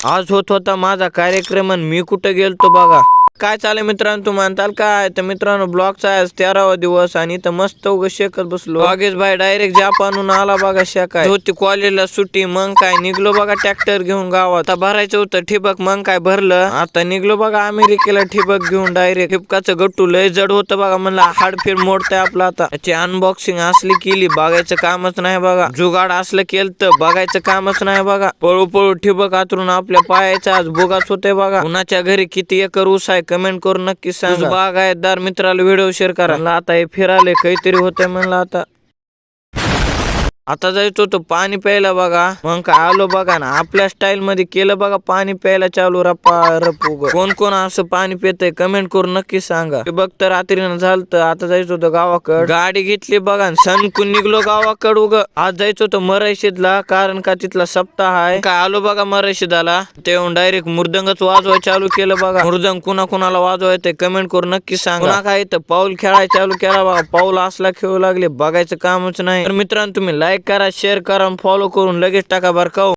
आज होत होता माझा कार्यक्रम आणि मी कुठं गेलतो बघा. काय चालेल मित्रांनो, तू म्हणताल काय तर मित्रांनो, ब्लॉगचा आज 13वा दिवस आणि इथं मस्त उगं शेकत बसलो. योगेश भाई डायरेक्ट जपानहून आला बघा शेकाय. होती कॉलेजला सुट्टी, मग काय निघलो बघा ट्रॅक्टर घेऊन गावात. आता भरायचं होतं ठिबक, मग काय भरलं. आता निघलो बघा अमेरिकेला ठिबक घेऊन डायरेक्ट. ठिबकाचं गट्टू लय जड होतं बघा, म्हणलं हाडफेर मोडतंय आपलं. आता त्याची अनबॉक्सिंग असली केली, बघायचं कामच नाही बघा. जुगाड असलं केलं तर बघायचं कामच नाही बघा. पळू पळू ठिबक आतरून आपल्या पायाचा आज बोगाच होते बघा. कुणाच्या घरी किती एकर ऊस आहे कमेंट करून नक्की सांगा. बागायतदार मित्राला व्हिडिओ शेअर करा. आता हे फिरायला काहीतरी होतंय म्हणलं. आता जायचो तो पाणी प्यायला बघा, मग काय आलो बघा ना आपल्या स्टाईल मध्ये केलं बघा पाणी प्यायला चालू. रप्पा रपूग कोण कोण असं पाणी पितय कमेंट करून नक्की सांगा. बघ तर रात्रीनं झालं तर आता जायचं होतं गावाकड. गाडी घेतली बघा, सणकून निघलो गावाकड. उग आज जायचं होतं मरायशीदला, कारण का तिथला सप्ताह आहे. काय आलो बघा मरायशीदाला, तेव्हा डायरेक्ट मृदंगच वाजवाय चालू केलं बघा. मृदंग कुणाला वाजवायचं कमेंट करून नक्की सांगा. काय तर पाऊल खेळाय चालू केला बघा. पाऊल असला खेळू लागले, बघायचं कामच नाही. तर मित्रांनो, तुम्ही लाईक करा, शेअर करा, फॉलो करून लगेच टाका बरं का.